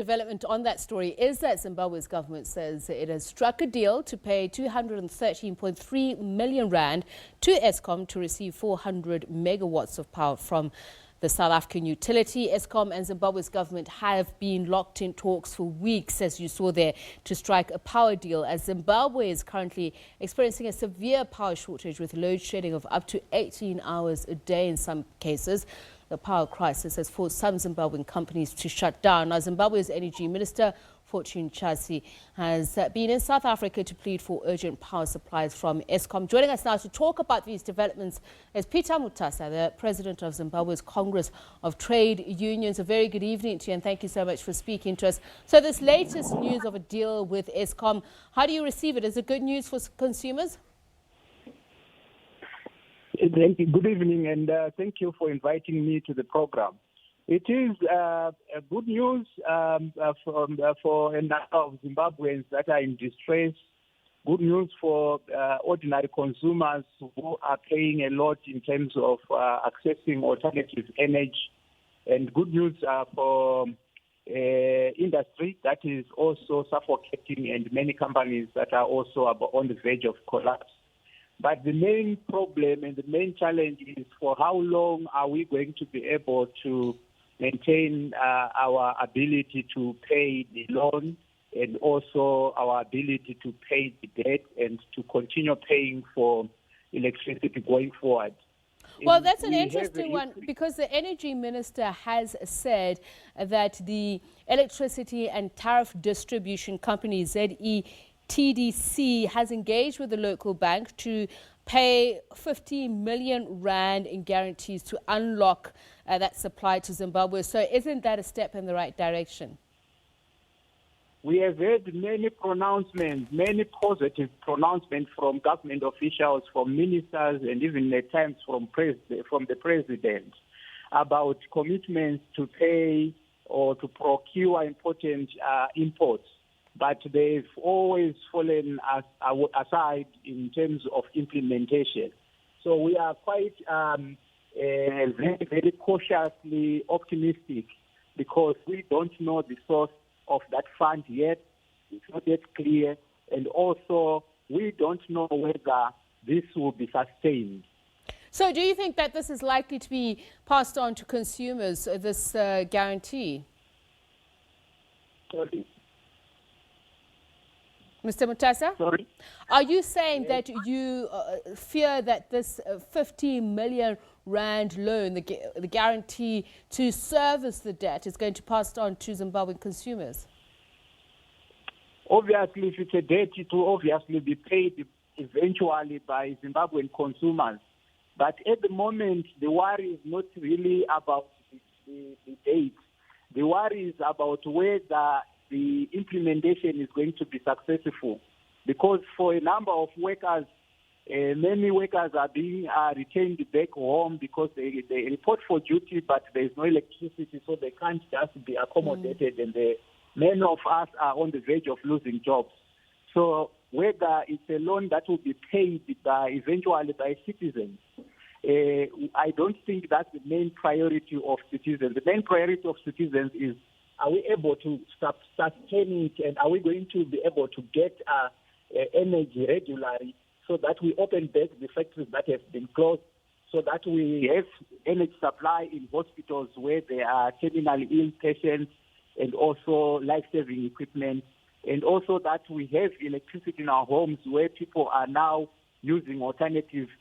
Development on that story is that Zimbabwe's government says it has struck a deal to pay 213.3 million rand to Eskom to receive 400 megawatts of power from the South African utility. Eskom and Zimbabwe's government have been locked in talks for weeks, as you saw there, to strike a power deal, as Zimbabwe is currently experiencing a severe power shortage with load shedding of up to 18 hours a day in some cases. The power crisis has forced some Zimbabwean companies to shut down. Now, Zimbabwe's Energy Minister, Chasi, has been in South Africa to plead for urgent power supplies from Eskom. Joining us now to talk about these developments is Peter Mutasa, the President of Zimbabwe's Congress of Trade Unions. A very good evening to you, and thank you so much for speaking to us. So this latest news of a deal with Eskom, how do you receive it? Is it good news for consumers? Good evening, and thank you for inviting me to the program. It is good news for a number of Zimbabweans that are in distress, good news for ordinary consumers who are paying a lot in terms of accessing alternative energy, and good news for industry that is also suffocating, and many companies that are also on the verge of collapse. But the main problem and the main challenge is for how long are we going to be able to maintain our ability to pay the loan and also our ability to pay the debt and to continue paying for electricity going forward. Well, that's an interesting one, because the Energy Minister has said that the electricity and tariff distribution company ZETDC has engaged with the local bank to pay 50 million rand in guarantees to unlock that supply to Zimbabwe. So isn't that a step in the right direction? We have heard many pronouncements, many positive pronouncements from government officials, from ministers, and even at times from the president about commitments to pay or to procure important imports. But they've always fallen aside in terms of implementation. So we are quite very, very cautiously optimistic, because we don't know the source of that fund yet. It's not yet clear. And also, we don't know whether this will be sustained. So do you think that this is likely to be passed on to consumers, this guarantee? Sorry. Mr. Mutasa? Sorry? Are you saying that you fear that this 50 million rand loan, the guarantee to service the debt, is going to be passed on to Zimbabwean consumers? Obviously, if it's a debt, it will obviously be paid eventually by Zimbabwean consumers. But at the moment, the worry is not really about the date. The worry is about whether the implementation is going to be successful, because for a number of workers, many workers are being retained back home because they report for duty, but there is no electricity, so they can't just be accommodated, and many of us are on the verge of losing jobs. So whether it's a loan that will be paid eventually by citizens, I don't think that's the main priority of citizens. The main priority of citizens is, are we able to sustain it, and are we going to be able to get energy regularly, so that we open back the factories that have been closed, so that we have energy supply in hospitals where there are terminally ill patients, and also life-saving equipment, and also that we have electricity in our homes where people are now using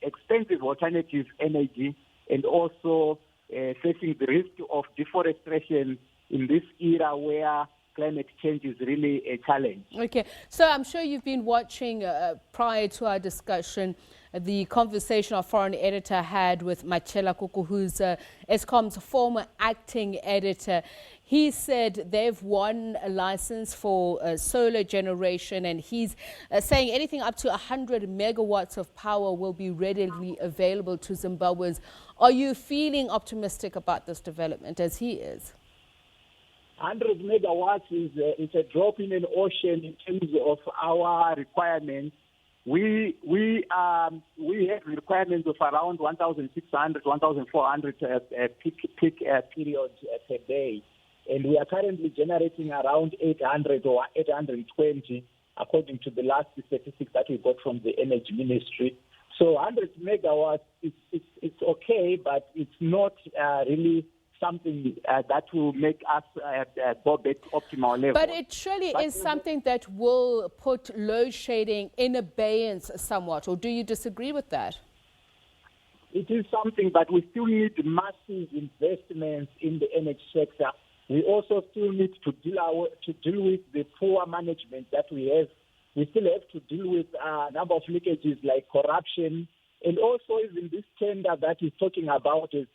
expensive alternative energy, and also facing the risk of deforestation in this era where climate change is really a challenge. Okay, so I'm sure you've been watching, prior to our discussion, the conversation our foreign editor had with Machela Kuku, who's Eskom's former acting editor. He said they've won a license for solar generation, and he's saying anything up to 100 megawatts of power will be readily available to Zimbabweans. Are you feeling optimistic about this development, as he is? 100 megawatts is a drop in an ocean in terms of our requirements. We have requirements of around 1,600, 1,400 peak periods per day. And we are currently generating around 800 or 820, according to the last statistics that we got from the Energy Ministry. So 100 megawatts, it's okay, but it's not really something that will make us go back to optimal level. But it surely is something that will put load shedding in abeyance somewhat, or do you disagree with that? It is something, but we still need massive investments in the energy sector. We also still need to deal with the poor management that we have. We still have to deal with a number of leakages like corruption. And also even this tender that he's talking about is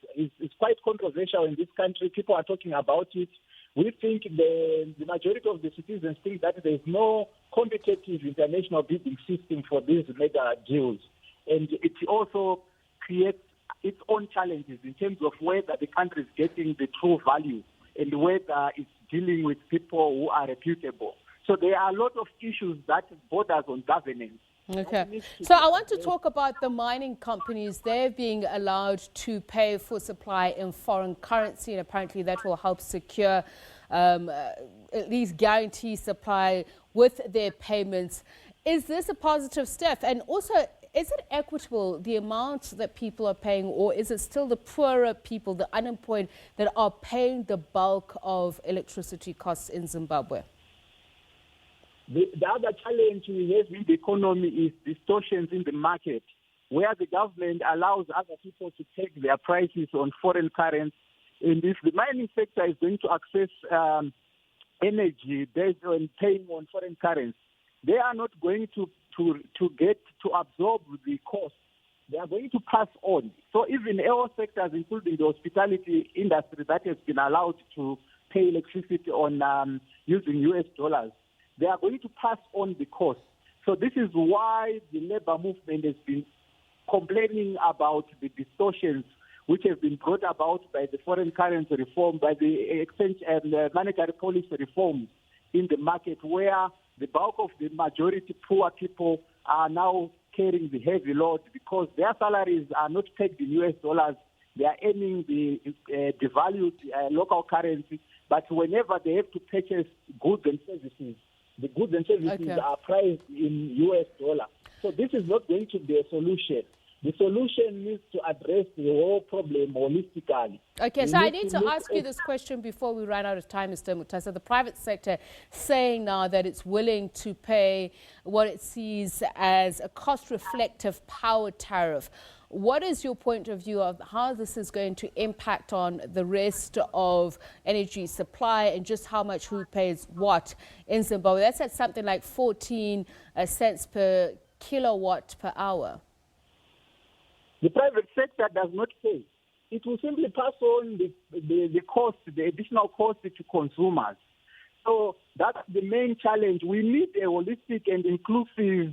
quite controversial in this country. People are talking about it. We think the majority of the citizens think that there is no competitive international bidding system for these mega deals. And it also creates its own challenges in terms of whether the country is getting the true value and whether it's dealing with people who are reputable. So there are a lot of issues that borders on governance. Okay. So I want to talk about the mining companies. They're being allowed to pay for supply in foreign currency, and apparently that will help secure, at least guarantee supply with their payments. Is this a positive step? And also, is it equitable, the amounts that people are paying, or is it still the poorer people, the unemployed, that are paying the bulk of electricity costs in Zimbabwe? The other challenge we have in the economy is distortions in the market, where the government allows other people to take their prices on foreign currency. And if the mining sector is going to access energy based on paying on foreign currency, they are not going to get to absorb the cost. They are going to pass on. So even all sectors, including the hospitality industry that has been allowed to pay electricity on using US dollars, they are going to pass on the cost. So this is why the labor movement has been complaining about the distortions which have been brought about by the foreign currency reform, by the exchange and monetary policy reforms in the market, where the bulk of the majority poor people are now carrying the heavy load because their salaries are not pegged in US dollars. They are earning the devalued local currency, but whenever they have to purchase goods and services, the goods and services are priced in US dollar. So this is not going to be a solution. The solution needs to address the whole problem holistically. Okay, so I need to ask you this question before we run out of time, Mr. Mutasa. The private sector saying now that it's willing to pay what it sees as a cost-reflective power tariff. What is your point of view of how this is going to impact on the rest of energy supply and just how much who pays what in Zimbabwe? That's at something like 14 cents per kilowatt per hour. The private sector does not pay. It will simply pass on the cost, the additional cost to consumers. So that's the main challenge. We need a holistic and inclusive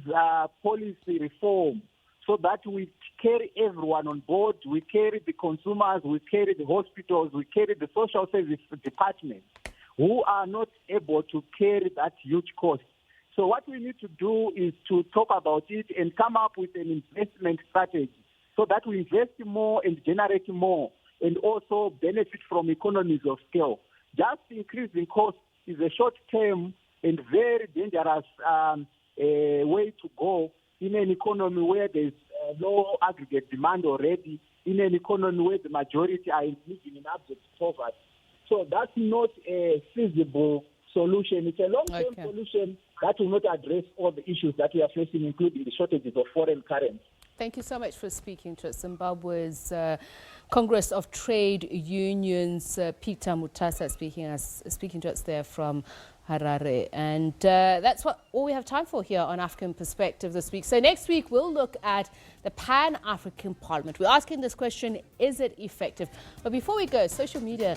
policy reform so that we carry everyone on board. We carry the consumers, we carry the hospitals, we carry the social service departments who are not able to carry that huge cost. So what we need to do is to talk about it and come up with an investment strategy so that we invest more and generate more and also benefit from economies of scale. Just increasing costs is a short-term and very dangerous way to go in an economy where there's low aggregate demand already, in an economy where the majority are living in abject poverty. So that's not a feasible solution. It's a long-term solution that will not address all the issues that we are facing, including the shortages of foreign currency. Thank you so much for speaking to us. Zimbabwe's Congress of Trade Unions, Peter Mutasa, speaking to us there from Harare. And that's all we have time for here on African Perspective this week. So next week, we'll look at the Pan-African Parliament. We're asking this question, is it effective? But before we go, social media